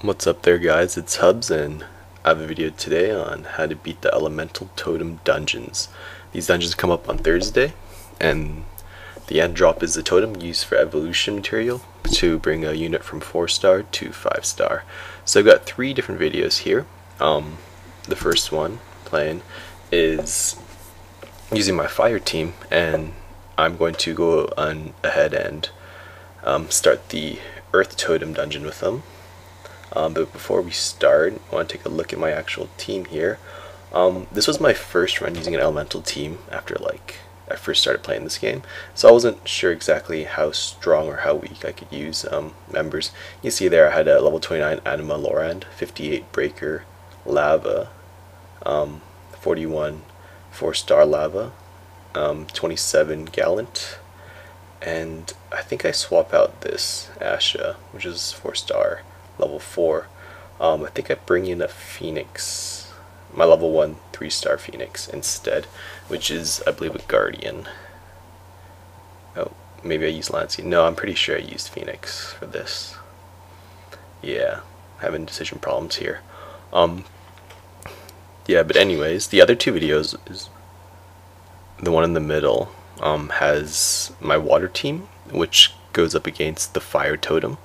What's up there, guys? It's Hubs, and I have a video today on how to beat the elemental totem dungeons. These dungeons come up on Thursday, and the end drop is the totem used for evolution material to bring a unit from 4-star to 5-star. So I've got 3 different videos here. The first one playing is using my fire team, and I'm going to go on ahead and start the earth totem dungeon with them. But before we start, I want to take a look at my actual team here. This was my first run using an elemental team after I first started playing this game, so I wasn't sure exactly how strong or how weak I could use members. You see there I had a level 29 Anima Lorand, 58 Breaker Lava, 41 4-star Lava, 27 Gallant, and I think I swap out this Asha, which is 4-star level 4. I think I bring in a Phoenix, my level 1 3-star Phoenix instead, which is, I believe, a Guardian. Oh, maybe I used Lancy. No, I'm pretty sure I used Phoenix for this. Yeah, having decision problems here. Yeah, but anyways, the other 2 videos is the one in the middle has my water team, which goes up against the fire totem.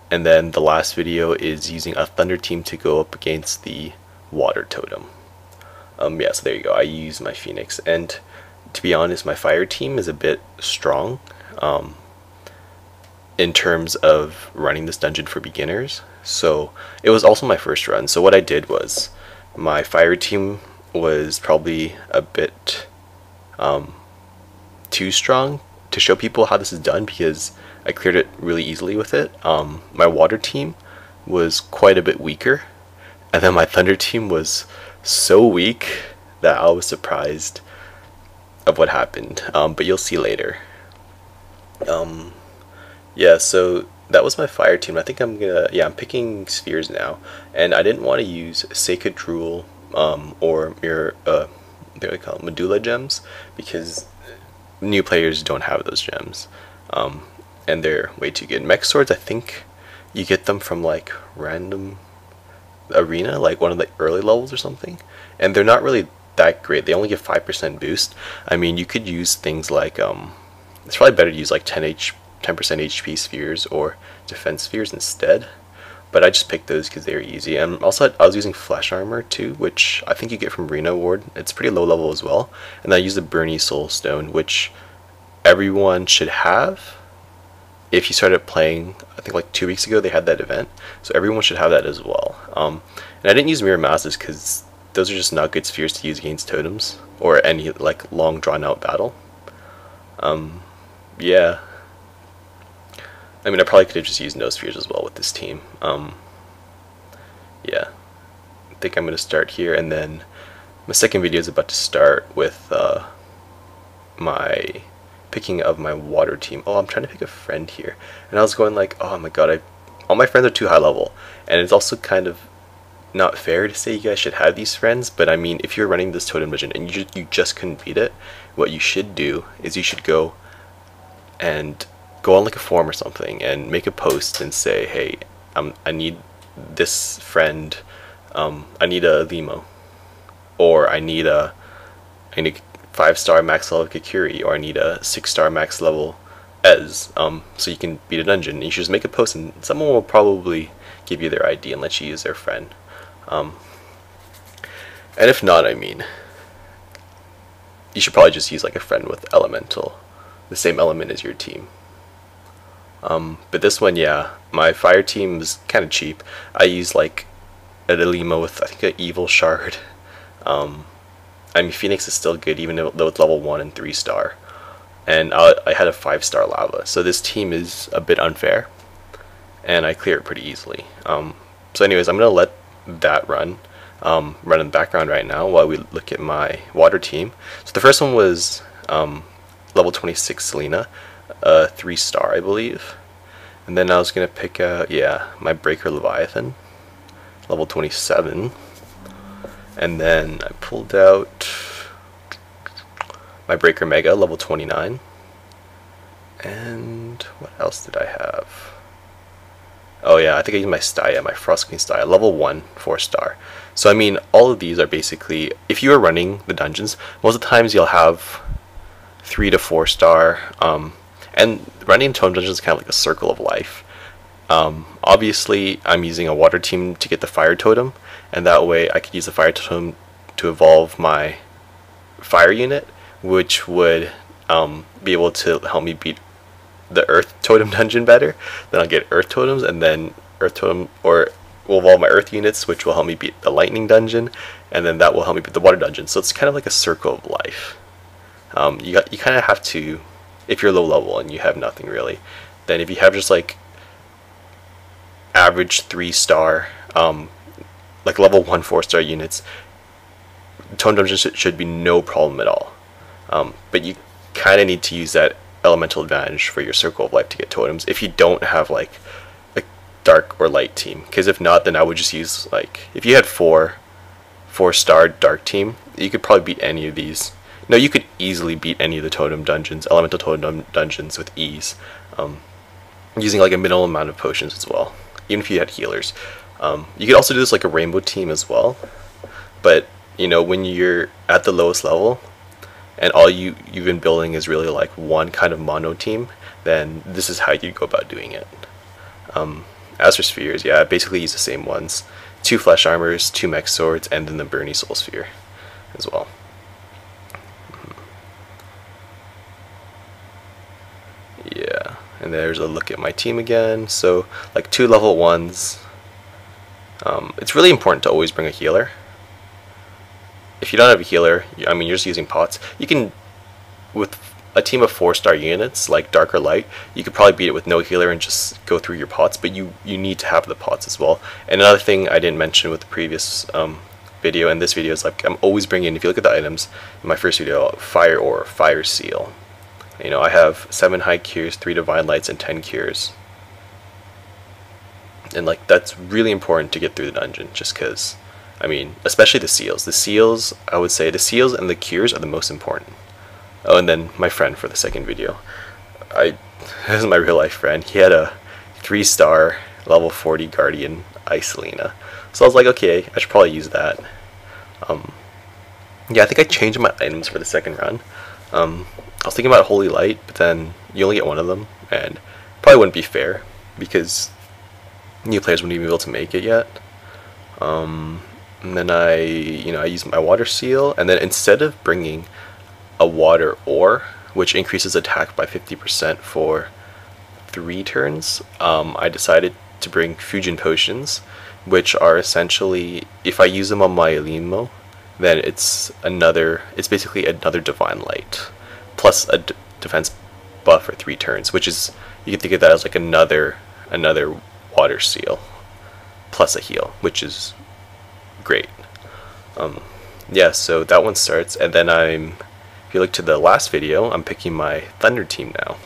And then the last video is using a thunder team to go up against the water totem. Yeah, so there you go. I use my Phoenix, and to be honest, my fire team is a bit strong in terms of running this dungeon for beginners. So it was also my first run. So what I did was my fire team was probably a bit too strong to show people how this is done, because I cleared it really easily with it. My water team was quite a bit weaker, and then my thunder team was so weak that I was surprised of what happened, but you'll see later. Yeah, so that was my fire team. I think I'm picking spheres now, and I didn't want to use Sacred Drool or mirror, they call it medulla gems, because new players don't have those gems. And they're way too good. Mech swords, I think you get them from like random arena, like one of the early levels or something, and they're not really that great. They only give 5% boost. I mean, you could use things like it's probably better to use like 10% HP spheres or defense spheres instead, but I just picked those because they were easy. And also I was using flesh armor too, which I think you get from Reno Ward. It's pretty low level as well. And I used the Burny Soul Stone, which everyone should have. If you started playing, I think like 2 weeks ago, they had that event, so everyone should have that as well. And I didn't use mirror masses because those are just not good spheres to use against totems or any like long drawn out battle. Yeah, I mean, I probably could have just used no spheres as well with this team. Yeah, I think I'm gonna start here, and then my second video is about to start with my picking of my water team. Oh, I'm trying to pick a friend here, and I was going like, oh my god, all my friends are too high level, and it's also kind of not fair to say you guys should have these friends, but I mean, if you're running this totem mission and you just couldn't beat it, what you should do is you should go on like a forum or something and make a post and say, hey, I need this friend, I need a Limo, or I need 5-star max level Kakuri, or I need a 6-star max level Ez, so you can beat a dungeon. And you should just make a post, and someone will probably give you their ID and let you use their friend. And if not, I mean, you should probably just use like a friend with elemental, the same element as your team. But this one, yeah, my fire team is kind of cheap. I used like a Limo with, I think, an evil shard. I mean, Phoenix is still good, even though it's level 1 and 3-star. And I had a 5-star Lava, so this team is a bit unfair, and I clear it pretty easily. So anyways, I'm going to let that run in the background right now while we look at my water team. So the first one was level 26 Selena, 3-star, I believe. And then I was going to pick, my Breaker Leviathan, level 27. And then I pulled out my Breaker Mega, level 29. And what else did I have? Oh yeah, I think I used my Stya, my Frost Queen Stya, level 1, 4-star. So I mean, all of these are basically, if you are running the dungeons, most of the times you'll have 3 to 4-star, and running Totem Dungeons is kind of like a circle of life. Obviously, I'm using a water team to get the fire totem, and that way I could use the fire totem to evolve my fire unit, which would be able to help me beat the earth totem dungeon better. Then I'll get earth totems, and then earth totem, or will evolve my earth units, which will help me beat the lightning dungeon, and then that will help me beat the water dungeon. So it's kind of like a circle of life. You kind of have to, if you're low level and you have nothing really, then if you have just like average 3-star, like level 1 4-star units, Totem Dungeons should be no problem at all. But you kind of need to use that elemental advantage for your circle of life to get totems if you don't have like a dark or light team. Because if not, then I would just use, like, if you had 4-star dark team, you could probably beat any of these. No, you could easily beat any of the totem dungeons, elemental totem dungeons, with ease, using like a minimal amount of potions as well, even if you had healers. You could also do this like a rainbow team as well, but you know, when you're at the lowest level and all you've been building is really like one kind of mono team, then this is how you go about doing it. As for spheres, yeah, I basically use the same ones: 2 flesh armors, 2 mech swords, and then the Burny Soul Sphere as well. Yeah, and there's a look at my team again. So like 2 level 1s. It's really important to always bring a healer. If you don't have a healer, I mean, you're just using pots. You can, with a team of 4-star units, like dark or light, you could probably beat it with no healer and just go through your pots, but you need to have the pots as well. And another thing I didn't mention with the previous video and this video is, like, I'm always bringing, if you look at the items in my first video, fire ore, fire seal. You know, I have 7 high cures, 3 divine lights, and 10 cures. And like, that's really important to get through the dungeon, just because, I mean, especially the seals. The seals, I would say, the seals and the cures are the most important. Oh, and then my friend for the second video. This is my real life friend. He had a 3-star level 40 Guardian Isolina. So I was like, okay, I should probably use that. Yeah, I think I changed my items for the second run. I was thinking about Holy Light, but then you only get one of them, and probably wouldn't be fair, because new players wouldn't even be able to make it yet. And then I used my water seal, and then instead of bringing a water ore, which increases attack by 50% for 3 turns, I decided to bring Fujin potions, which are essentially, if I use them on my Elimo, then it's basically another divine light plus a defense buff for 3 turns, which is, you can think of that as like another water seal plus a heal, which is great. Yeah, so that one starts, and then if you look to the last video, I'm picking my Thunder team now.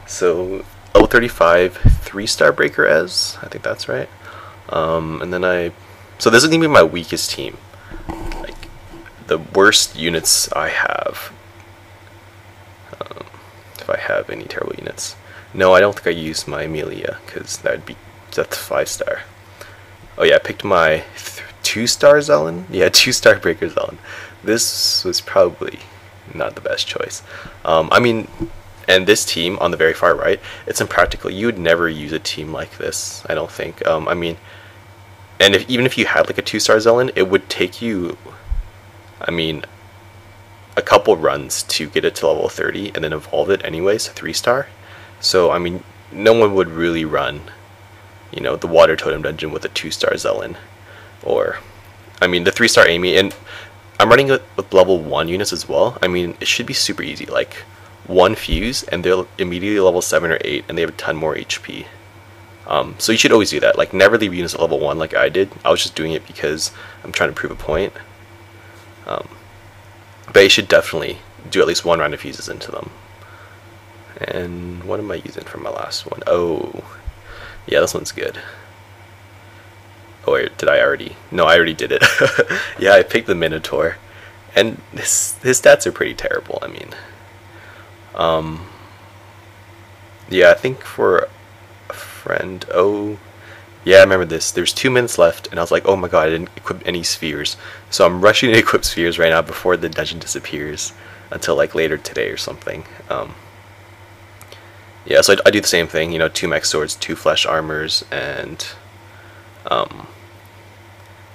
So level 35, 3-star Breaker Ez, I think that's right. And then so this is gonna be my weakest team, like the worst units I have. If I have any terrible units. No, I don't think I used my Amelia, because that's 5-star. Oh yeah, I picked my 2-star Zelen. Yeah, 2-star Breaker Zelen. This was probably not the best choice. I mean, and this team on the very far right, it's impractical. You would never use a team like this, I don't think. I mean, and even if you had like a 2-star Zelen, it would take you, I mean, a couple runs to get it to level 30 and then evolve it anyways, 3-star. So I mean, no one would really run, you know, the water totem dungeon with a 2-star Zelen, or, I mean, the 3-star Amy. And I'm running it with level 1 units as well. I mean, it should be super easy, like 1 fuse and they're immediately level 7 or 8 and they have a ton more HP. So you should always do that, like never leave units at level 1 like I did. I was just doing it because I'm trying to prove a point. But you should definitely do at least 1 round of fuses into them. And what am I using for my last one? Oh, yeah, this one's good. Oh wait, did I already? No, I already did it. Yeah, I picked the Minotaur, and his stats are pretty terrible. I mean, yeah, I think for friend. Oh, yeah, I remember this. There's 2 minutes left, and I was like, oh my god, I didn't equip any spheres. So I'm rushing to equip spheres right now before the dungeon disappears until like later today or something. Yeah, so I do the same thing, you know, 2 mech swords, 2 flesh armors, and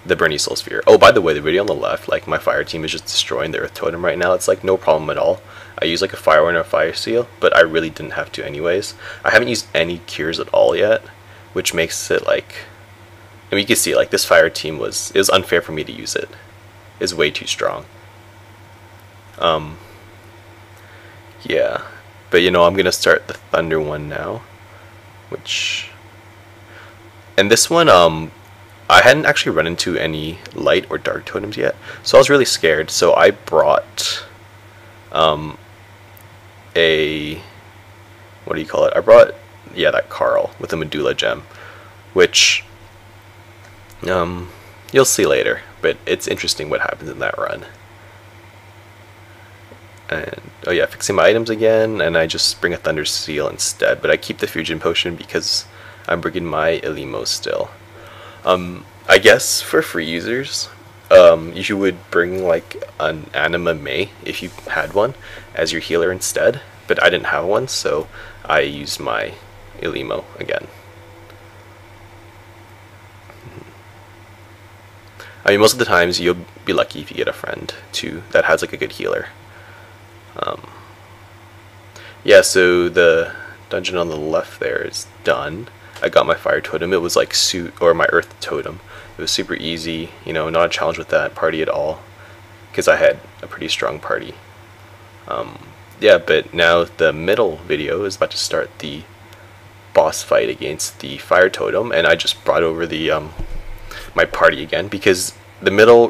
the Bernie Soul Sphere. Oh, by the way, the video on the left, like my fire team is just destroying the Earth Totem right now. It's like no problem at all. I use like a Fire Wind or a Fire Seal, but I really didn't have to anyways. I haven't used any cures at all yet, which makes it like, I mean, you can see like this fire team it was unfair for me to use it. It's way too strong. Yeah, but you know, I'm gonna start the Thunder one now, and this one, I hadn't actually run into any light or dark totems yet, so I was really scared. So I brought a, what do you call it? I brought, yeah, that Carl with the Medulla gem, which you'll see later, but it's interesting what happens in that run. And oh yeah, fixing my items again, and I just bring a Thunder Seal instead, but I keep the Fusion Potion because I'm bringing my Elimo still. I guess for free users, you would bring like an Anima May if you had one as your healer instead, but I didn't have one, so I used my Elimo again. I mean, most of the times you'll be lucky if you get a friend too that has like a good healer. Yeah, so the dungeon on the left there is done. I got my fire totem. It was like my earth totem. It was super easy, you know, not a challenge with that party at all, because I had a pretty strong party. Yeah, but now the middle video is about to start the boss fight against the fire totem, and I just brought over the my party again, because the middle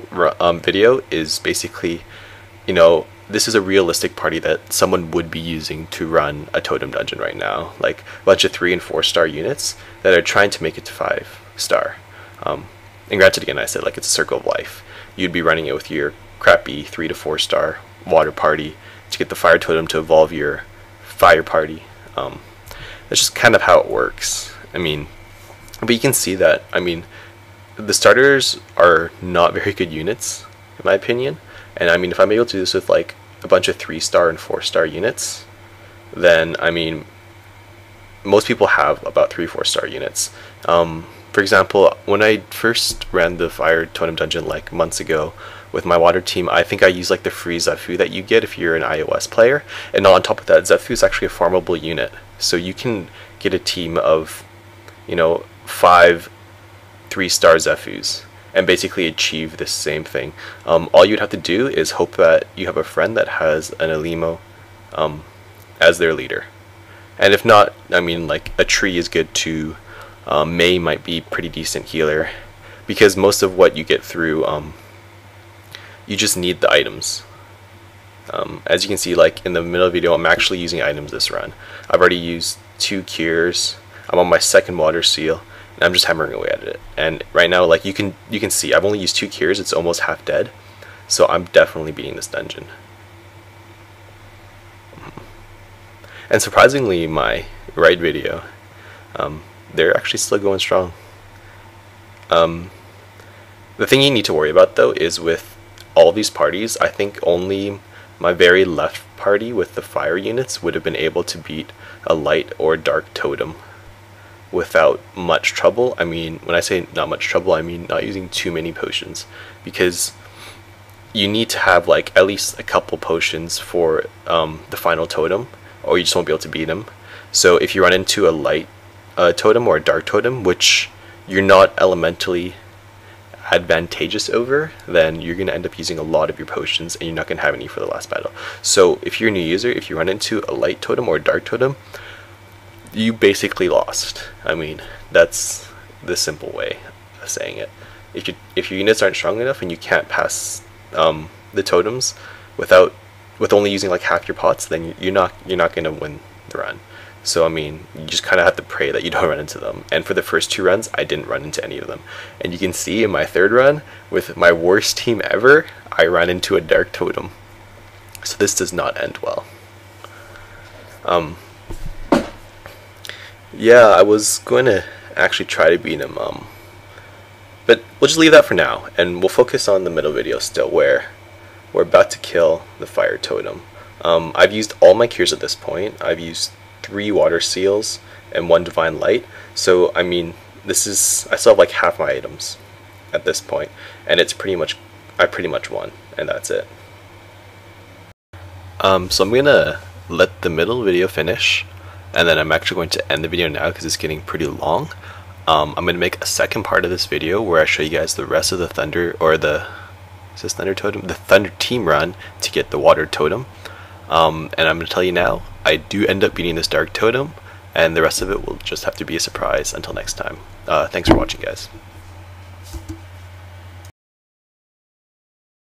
video is basically, you know, this is a realistic party that someone would be using to run a totem dungeon right now, like a bunch of 3 and 4 star units that are trying to make it to 5 star. And granted, again, I said like it's a circle of life. You'd be running it with your crappy 3 to 4 star water party to get the fire totem to evolve your fire party. That's just kind of how it works. I mean, but you can see that, I mean, the starters are not very good units in my opinion. And I mean, if I'm able to do this with like a bunch of 3 star and 4 star units, then I mean, most people have about 3-4 star units. For example, when I first ran the Fire Totem Dungeon like months ago with my water team, I think I used like the free Zephu that you get if you're an iOS player. And on top of that, Zephu is actually a farmable unit. So you can get a team of, you know, 5 3-star Zephus and basically achieve this same thing. All you'd have to do is hope that you have a friend that has an Elimo as their leader. And if not, I mean, like a tree is good too. May might be pretty decent healer, because most of what you get through, you just need the items. As you can see, like in the middle of the video, I'm actually using items this run. I've already used 2 cures. I'm on my 2nd water seal, and I'm just hammering away at it. And right now, like you can see, I've only used 2 cures. It's almost half dead, so I'm definitely beating this dungeon. And surprisingly, my right video, they're actually still going strong. The thing you need to worry about though is with all these parties, I think only my very left party with the fire units would have been able to beat a light or dark totem without much trouble. I mean, when I say not much trouble, I mean not using too many potions, because you need to have like at least a couple potions for the final totem, or you just won't be able to beat him. So if you run into a light totem or a dark totem, which you're not elementally advantageous over, then you're going to end up using a lot of your potions and you're not going to have any for the last battle. So if you're a new user, if you run into a light totem or a dark totem, you basically lost. I mean, that's the simple way of saying it. If your units aren't strong enough and you can't pass the totems with only using like half your pots, then you're not going to win the run. So I mean, you just kind of have to pray that you don't run into them. And for the first 2 runs, I didn't run into any of them. And you can see in my 3rd run, with my worst team ever, I ran into a dark totem. So this does not end well. Yeah, I was going to actually try to beat him, but we'll just leave that for now, and we'll focus on the middle video still, where we're about to kill the fire totem. I've used all my cures at this point. I've used 3 water seals and 1 divine light, so I mean, I still have like half my items at this point, and I pretty much won, and that's it. So I'm gonna let the middle video finish, and then I'm actually going to end the video now because it's getting pretty long. I'm going to make a second part of this video where I show you guys the rest of the Thunder, or is this Thunder Totem? The Thunder Team run to get the Water Totem. And I'm going to tell you now, I do end up beating this Dark Totem, and the rest of it will just have to be a surprise until next time. Thanks for watching, guys.